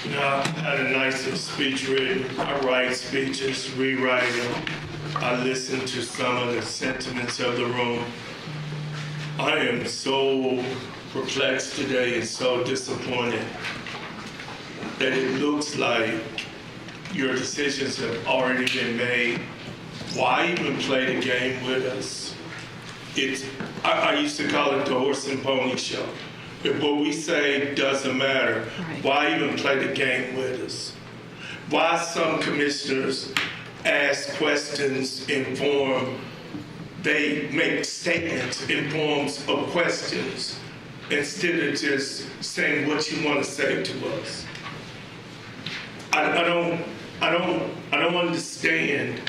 I had a nice speech written. I write speeches, rewrite them. I listen to some of the sentiments of the room. I am so perplexed today and so disappointed that it looks like your decisions have already been made. Why even play the game with us? I used to call it the horse and pony show. If what we say doesn't matter, why even play the game with us? Why some commissioners ask questions in form, they make statements in forms of questions instead of just saying what you want to say to us. I don't understand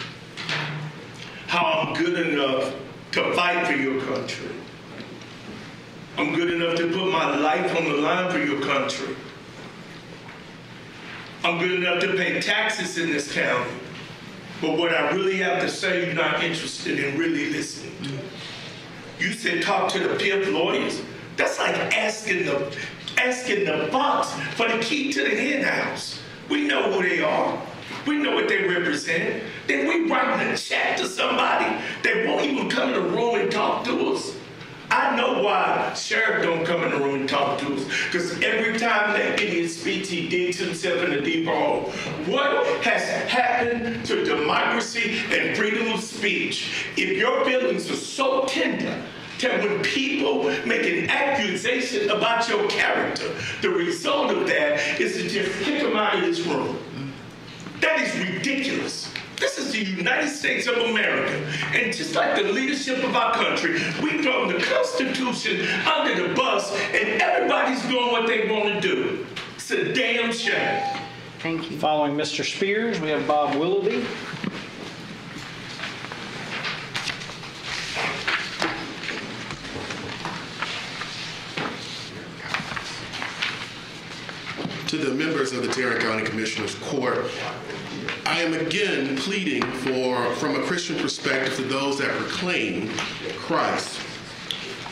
how I'm good enough to fight for your country. I'm good enough to put my life on the line for your country. I'm good enough to pay taxes in this county. But what I really have to say, you're not interested in really listening to. You said talk to the PIP lawyers. That's like asking the fox for the key to the hen house. We know who they are. We know what they represent. Then we writing a check to somebody that won't even come in the room and talk to us. I know why sheriff don't come in the room and talk to us. Because every time that idiot speaks, he digs himself in a deep hole. What has happened to democracy and freedom of speech? If your feelings are so tender that when people make an accusation about your character, the result of that is to just kick them out of this room. That is ridiculous. This is the United States of America. And just like the leadership of our country, we throw the Constitution under the bus and everybody's doing what they want to do. It's a damn shame. Thank you. Following Mr. Spears, we have Bob Willoughby. To the members of the Tarrant County Commissioners Court, I am again pleading from a Christian perspective to those that proclaim Christ,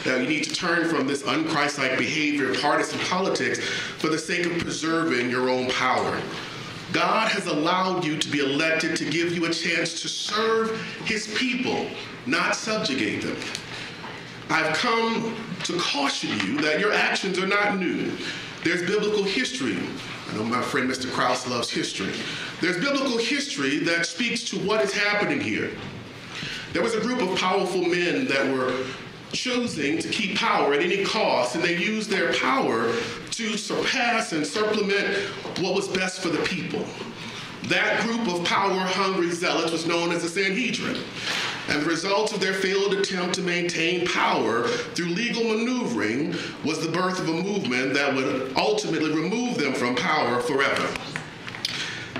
that we need to turn from this unchristlike behavior of partisan politics for the sake of preserving your own power. God has allowed you to be elected to give you a chance to serve his people, not subjugate them. I've come to caution you that your actions are not new. There's biblical history. I know my friend Mr. Krause loves history. There's biblical history that speaks to what is happening here. There was a group of powerful men that were choosing to keep power at any cost, and they used their power to surpass and supplement what was best for the people. That group of power-hungry zealots was known as the Sanhedrin. And the result of their failed attempt to maintain power through legal maneuvering was the birth of a movement that would ultimately remove them from power forever.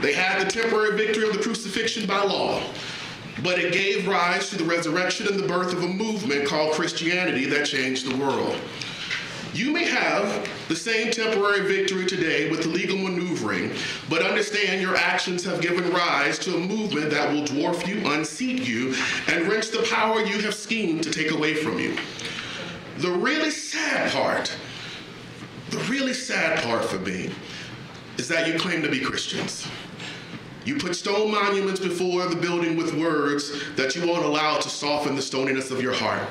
They had the temporary victory of the crucifixion by law, but it gave rise to the resurrection and the birth of a movement called Christianity that changed the world. You may have the same temporary victory today with the legal maneuvering, but understand your actions have given rise to a movement that will dwarf you, unseat you, and wrench the power you have schemed to take away from you. The really sad part for me is that you claim to be Christians. You put stone monuments before the building with words that you won't allow to soften the stoniness of your heart.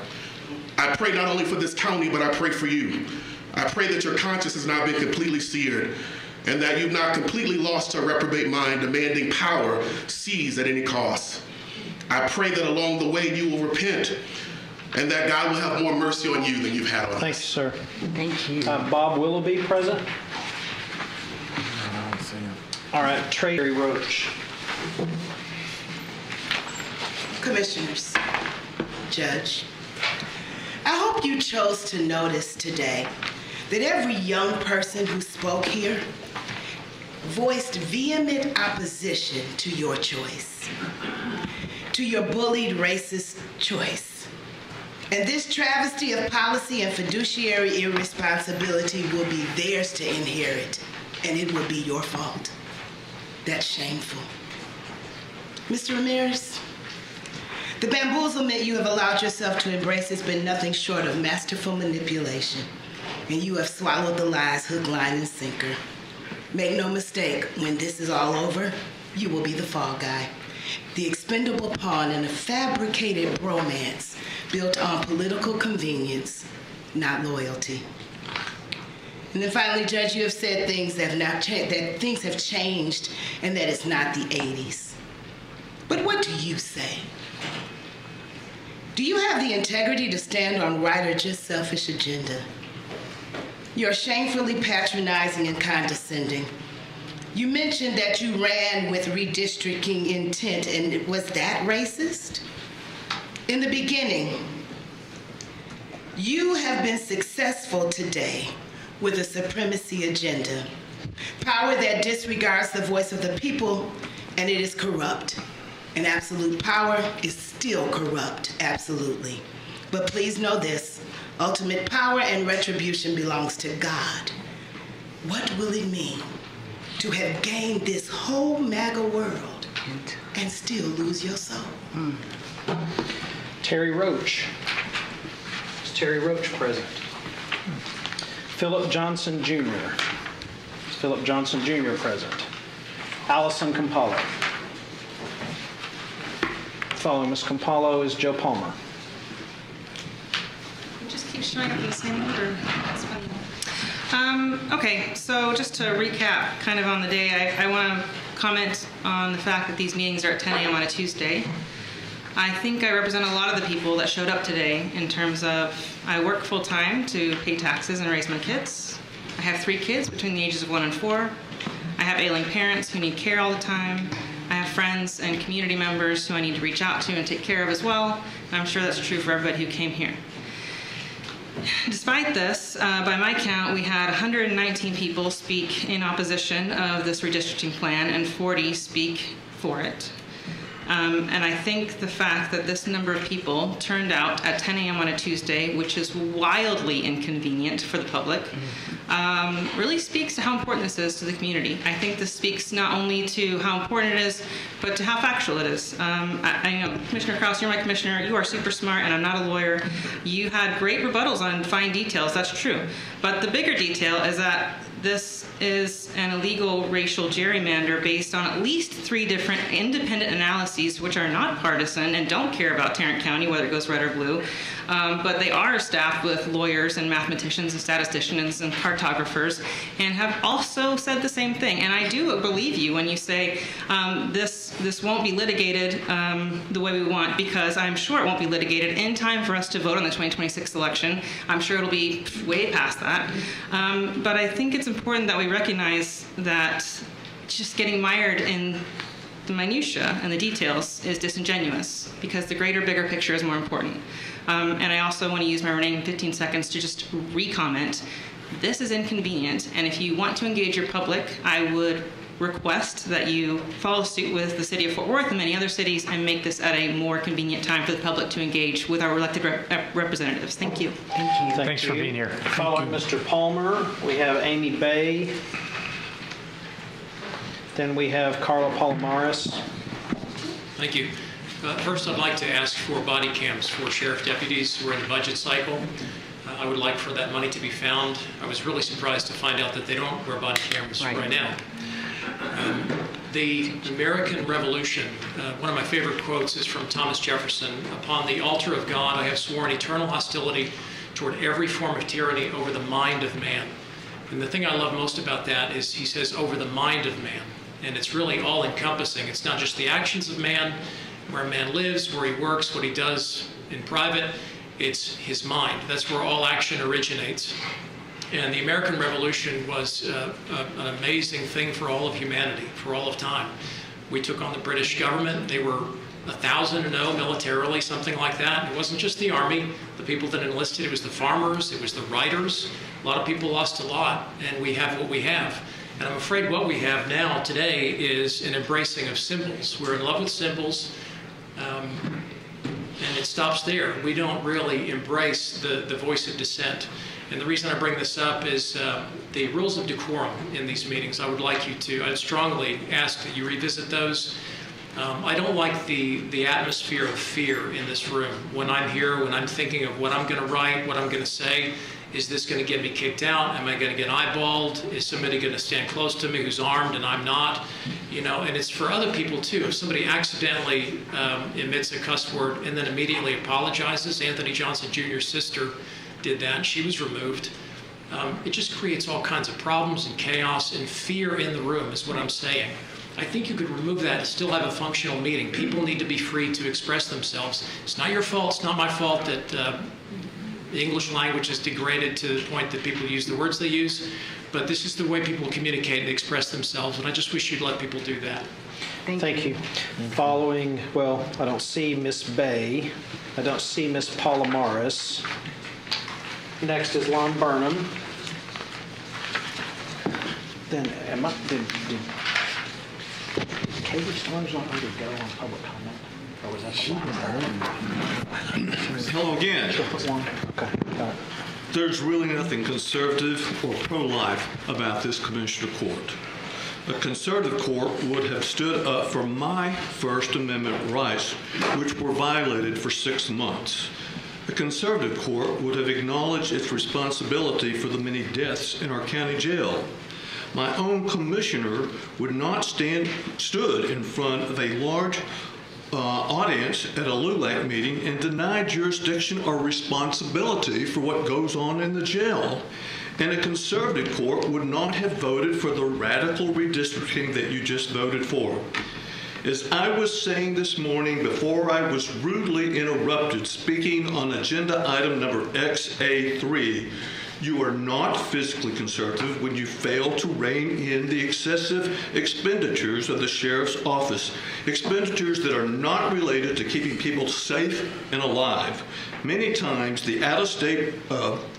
I pray not only for this county, but I pray for you. I pray that your conscience has not been completely seared and that you've not completely lost to a reprobate mind demanding power seized at any cost. I pray that along the way you will repent and that God will have more mercy on you than you've had on us. Thanks, sir. Thank you. Bob Willoughby, present. All right, Tracy Roach. Commissioners, Judge, I hope you chose to notice today that every young person who spoke here voiced vehement opposition to your choice, to your bullied racist choice. And this travesty of policy and fiduciary irresponsibility will be theirs to inherit, and it will be your fault. That's shameful. Mr. Ramirez, the bamboozlement you have allowed yourself to embrace has been nothing short of masterful manipulation, and you have swallowed the lies hook, line, and sinker. Make no mistake, when this is all over, you will be the fall guy. The expendable pawn in a fabricated bromance built on political convenience, not loyalty. And then finally, Judge, you have said things that things have changed and that it's not the 80s. But what do you say? Do you have the integrity to stand on right or just selfish agenda? You're shamefully patronizing and condescending. You mentioned that you ran with redistricting intent, and was that racist? In the beginning, you have been successful today with a supremacy agenda. Power that disregards the voice of the people, and it is corrupt. And absolute power is still corrupt, absolutely. But please know this, ultimate power and retribution belongs to God. What will it mean to have gained this whole MAGA world and still lose your soul? Terry Roach. Is Terry Roach present? Philip Johnson Jr. Is Philip Johnson Jr. present? Allison Campolo. Following Ms. Campolo is Joe Palmer. It just keeps showing up in the same order. It's funny. Okay, so just to recap kind of on the day, I want to comment on the fact that these meetings are at 10 a.m. on a Tuesday. I think I represent a lot of the people that showed up today in terms of I work full-time to pay taxes and raise my kids. I have 3 kids between the ages of 1 and 4. I have ailing parents who need care all the time. I have friends and community members who I need to reach out to and take care of as well. And I'm sure that's true for everybody who came here. Despite this, by my count, we had 119 people speak in opposition of this redistricting plan and 40 speak for it. And I think the fact that this number of people turned out at 10 a.m. on a Tuesday, which is wildly inconvenient for the public, really speaks to how important this is to the community. I think this speaks not only to how important it is, but to how factual it is. I know, Commissioner Krause, you're my commissioner. You are super smart, and I'm not a lawyer. You had great rebuttals on fine details. That's true. But the bigger detail is that this is an illegal racial gerrymander based on at least 3 different independent analyses, which are not partisan and don't care about Tarrant County, whether it goes red or blue. But they are staffed with lawyers and mathematicians and statisticians and cartographers, and have also said the same thing. And I do believe you when you say this won't be litigated the way we want, because I'm sure it won't be litigated in time for us to vote on the 2026 election. I'm sure it'll be way past that. But I think it's important that we recognize that just getting mired in the minutia and the details is disingenuous, because the greater, bigger picture is more important. And I also want to use my remaining 15 seconds to just re-comment. This is inconvenient, and if you want to engage your public, I would request that you follow suit with the city of Fort Worth and many other cities and make this at a more convenient time for the public to engage with our elected representatives. Thank you. Thank you. Thanks for being here. Following Mr. Palmer, we have Amy Bay. Then we have Carla Palomares. Thank you. First, I'd like to ask for body cams for sheriff deputies. We're in the budget cycle. I would like for that money to be found. I was really surprised to find out that they don't wear body cameras right now. The American Revolution, one of my favorite quotes is from Thomas Jefferson. Upon the altar of God, I have sworn eternal hostility toward every form of tyranny over the mind of man. And the thing I love most about that is he says over the mind of man. And it's really all encompassing. It's not just the actions of man, where a man lives, where he works, what he does in private. It's his mind. That's where all action originates. And the American Revolution was an amazing thing for all of humanity, for all of time. We took on the British government. They were 1,000 and 0 militarily, something like that. It wasn't just the army, the people that enlisted. It was the farmers, it was the writers. A lot of people lost a lot, and we have what we have. And I'm afraid what we have now today is an embracing of symbols. We're in love with symbols, and it stops there. We don't really embrace the voice of dissent. And the reason I bring this up is the rules of decorum in these meetings. I would like you to, I'd strongly ask that you revisit those. I don't like the atmosphere of fear in this room. When I'm here, when I'm thinking of what I'm going to write, what I'm going to say, Is this going to get me kicked out? Am I going to get eyeballed? Is somebody going to stand close to me who's armed and I'm not? You know, and it's for other people too. If somebody accidentally emits a cuss word and then immediately apologizes, Anthony Johnson Jr.'s sister did that, and she was removed. It just creates all kinds of problems and chaos and fear in the room is what I'm saying. I think you could remove that and still have a functional meeting. People need to be free to express themselves. It's not your fault, it's not my fault that the English language is degraded to the point that people use the words they use, but this is the way people communicate and express themselves, and I just wish you'd let people do that. Thank you. Following, well, I don't see Miss Bay. I don't see Miss Palomares. Next is Lon Burnham. Then, did Katie Storms not already go on public comment? Or was that the last? Hello again. Okay, got it. There's really nothing conservative or pro-life about this commissioner court. A conservative court would have stood up for my First Amendment rights, which were violated for 6 months. A conservative court would have acknowledged its responsibility for the many deaths in our county jail. My own commissioner would not stood in front of a large audience at a LULAC meeting and deny jurisdiction or responsibility for what goes on in the jail. And a conservative court would not have voted for the radical redistricting that you just voted for. As I was saying this morning before I was rudely interrupted speaking on agenda item number XA3, you are not fiscally conservative when you fail to rein in the excessive expenditures of the sheriff's office, expenditures that are not related to keeping people safe and alive. Many times the out-of-state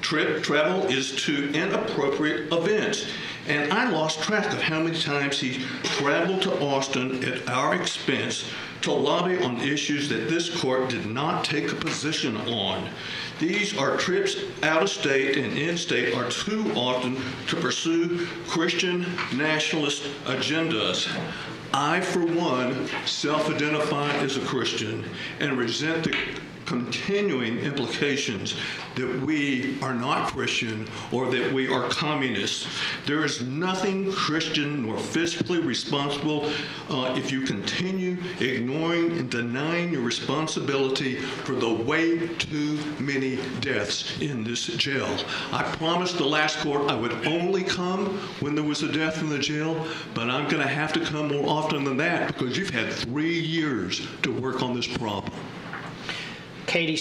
travel is to inappropriate events. And I lost track of how many times he traveled to Austin at our expense to lobby on issues that this court did not take a position on. These are trips out of state and in state are too often to pursue Christian nationalist agendas. I, for one, self-identify as a Christian and resent the continuing implications that we are not Christian or that we are communists. There is nothing Christian nor fiscally responsible if you continue ignoring and denying your responsibility for the way too many deaths in this jail. I promised the last court I would only come when there was a death in the jail, but I'm going to have to come more often than that because you've had 3 years to work on this problem. Katie